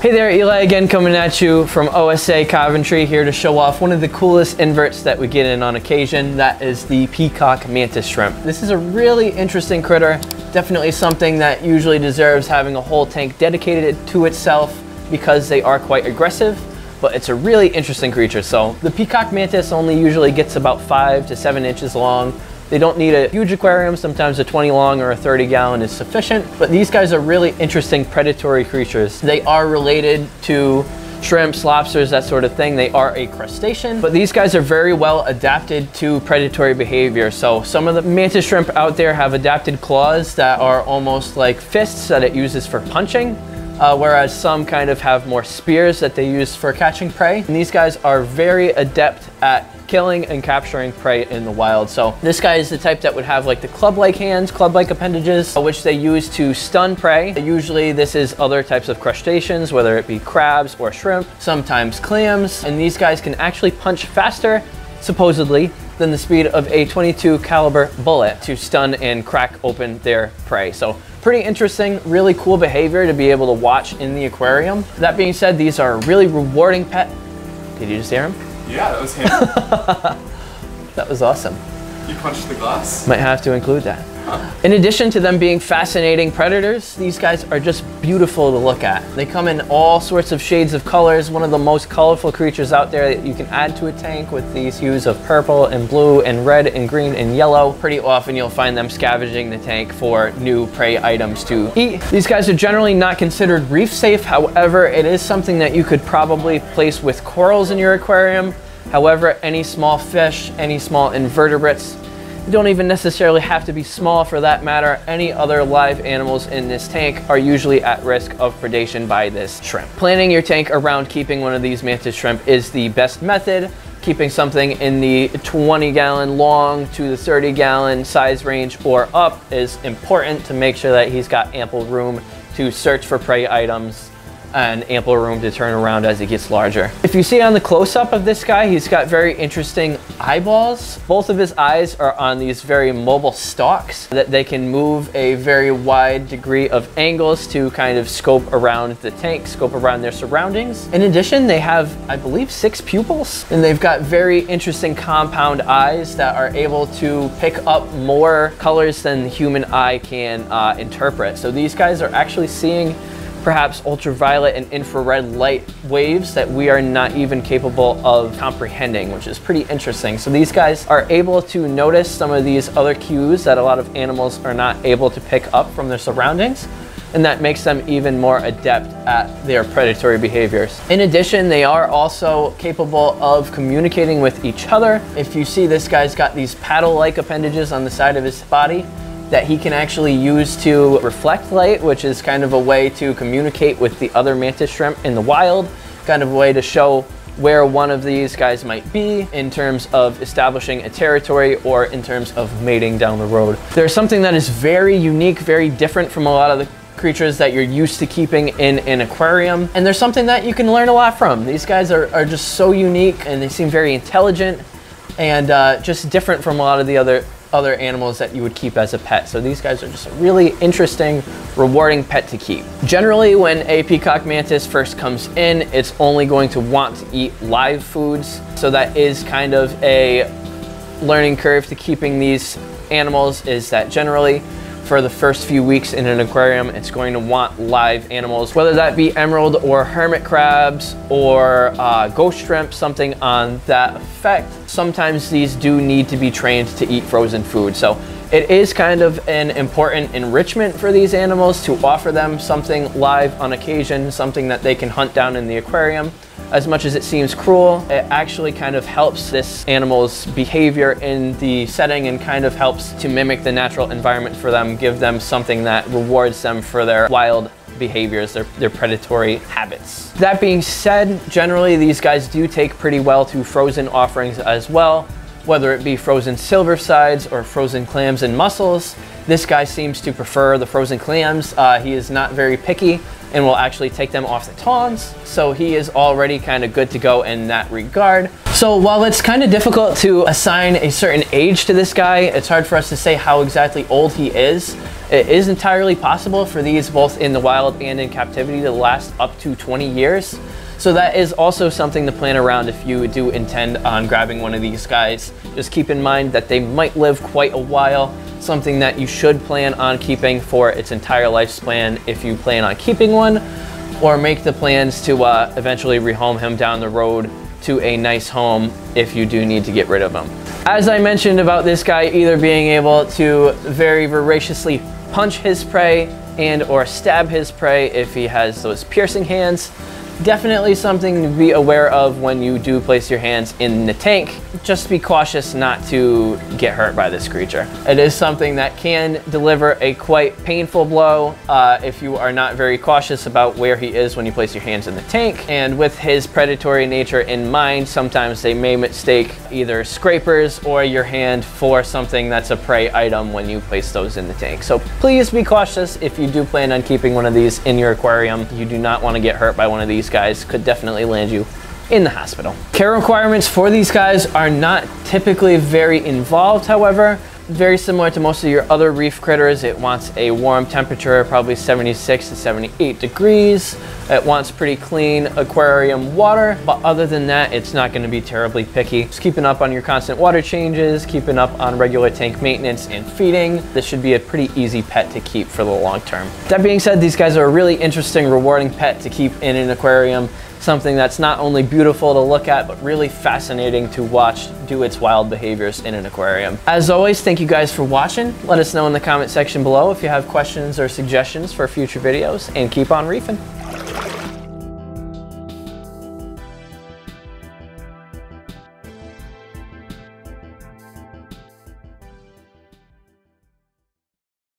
Hey there, Eli again, coming at you from OSA Coventry, here to show off one of the coolest inverts that we get in on occasion. That is the peacock mantis shrimp. This is a really interesting critter, definitely something that usually deserves having a whole tank dedicated to itself because they are quite aggressive, but it's a really interesting creature. So the peacock mantis only usually gets about 5 to 7 inches long. They don't need a huge aquarium. Sometimes a 20 long or a 30 gallon is sufficient, but these guys are really interesting predatory creatures. They are related to shrimps, lobsters, that sort of thing. They are a crustacean, but these guys are very well adapted to predatory behavior. So some of the mantis shrimp out there have adapted claws that are almost like fists that it uses for punching. Whereas some kind of have more spears that they use for catching prey. And these guys are very adept at killing and capturing prey in the wild. So this guy is the type that would have like the club-like hands, club-like appendages, which they use to stun prey. Usually this is other types of crustaceans, whether it be crabs or shrimp, sometimes clams. And these guys can actually punch faster, supposedly, than the speed of a .22 caliber bullet to stun and crack open their prey. So pretty interesting, really cool behavior to be able to watch in the aquarium. That being said, these are a really rewarding pet. Did you just hear him? Yeah, that was him. That was awesome. You punched the glass? Might have to include that. Huh. In addition to them being fascinating predators, these guys are just beautiful to look at. They come in all sorts of shades of colors, one of the most colorful creatures out there that you can add to a tank, with these hues of purple and blue and red and green and yellow. Pretty often you'll find them scavenging the tank for new prey items to eat. These guys are generally not considered reef safe. However, it is something that you could probably place with corals in your aquarium. However, any small fish, any small invertebrates, you don't even necessarily have to be small for that matter. Any other live animals in this tank are usually at risk of predation by this shrimp. Planning your tank around keeping one of these mantis shrimp is the best method. Keeping something in the 20 gallon long to the 30 gallon size range or up is important to make sure that he's got ample room to search for prey items and ample room to turn around as he gets larger. If you see on the close-up of this guy, he's got very interesting eyeballs. Both of his eyes are on these very mobile stalks that they can move a very wide degree of angles to kind of scope around the tank, scope around their surroundings. In addition, they have, I believe, 6 pupils, and they've got very interesting compound eyes that are able to pick up more colors than the human eye can interpret. So these guys are actually seeing perhaps ultraviolet and infrared light waves that we are not even capable of comprehending, which is pretty interesting. So these guys are able to notice some of these other cues that a lot of animals are not able to pick up from their surroundings, and that makes them even more adept at their predatory behaviors. In addition, they are also capable of communicating with each other. If you see, this guy's got these paddle-like appendages on the side of his body that he can actually use to reflect light, which is kind of a way to communicate with the other mantis shrimp in the wild, kind of a way to show where one of these guys might be in terms of establishing a territory or in terms of mating down the road. There's something that is very unique, very different from a lot of the creatures that you're used to keeping in an aquarium, and there's something that you can learn a lot from. These guys are just so unique, and they seem very intelligent and just different from a lot of the other animals that you would keep as a pet. So these guys are just a really interesting, rewarding pet to keep. Generally, when a peacock mantis first comes in, it's only going to want to eat live foods. So that is kind of a learning curve to keeping these animals, is that generally for the first few weeks in an aquarium, it's going to want live animals, whether that be emerald or hermit crabs or ghost shrimp, something on that effect. Sometimes these do need to be trained to eat frozen food. So it is kind of an important enrichment for these animals to offer them something live on occasion, something that they can hunt down in the aquarium. As much as it seems cruel, it actually kind of helps this animal's behavior in the setting and kind of helps to mimic the natural environment for them, give them something that rewards them for their wild behaviors, their predatory habits. That being said, generally these guys do take pretty well to frozen offerings as well, whether it be frozen silver sides or frozen clams and mussels. This guy seems to prefer the frozen clams. He is not very picky and will actually take them off the tongs. So he is already kind of good to go in that regard. So while it's kind of difficult to assign a certain age to this guy, it's hard for us to say how exactly old he is. It is entirely possible for these, both in the wild and in captivity, to last up to 20 years. So that is also something to plan around if you do intend on grabbing one of these guys. Just keep in mind that they might live quite a while, something that you should plan on keeping for its entire lifespan if you plan on keeping one, or make the plans to eventually rehome him down the road to a nice home if you do need to get rid of him. As I mentioned about this guy either being able to very voraciously punch his prey and or stab his prey if he has those piercing hands, definitely something to be aware of when you do place your hands in the tank. Just be cautious not to get hurt by this creature. It is something that can deliver a quite painful blow if you are not very cautious about where he is when you place your hands in the tank. And with his predatory nature in mind, sometimes they may mistake either scrapers or your hand for something that's a prey item when you place those in the tank. So please be cautious if you do plan on keeping one of these in your aquarium. You do not want to get hurt by one of these guys. Could definitely land you in the hospital. Care requirements for these guys are not typically very involved, however. Very similar to most of your other reef critters, it wants a warm temperature, probably 76 to 78 degrees. It wants pretty clean aquarium water, but other than that, it's not going to be terribly picky. Just keeping up on your constant water changes, keeping up on regular tank maintenance and feeding. This should be a pretty easy pet to keep for the long term. That being said, these guys are a really interesting, rewarding pet to keep in an aquarium. Something that's not only beautiful to look at, but really fascinating to watch do its wild behaviors in an aquarium. As always, thank you guys for watching. Let us know in the comment section below if you have questions or suggestions for future videos, and keep on reefing.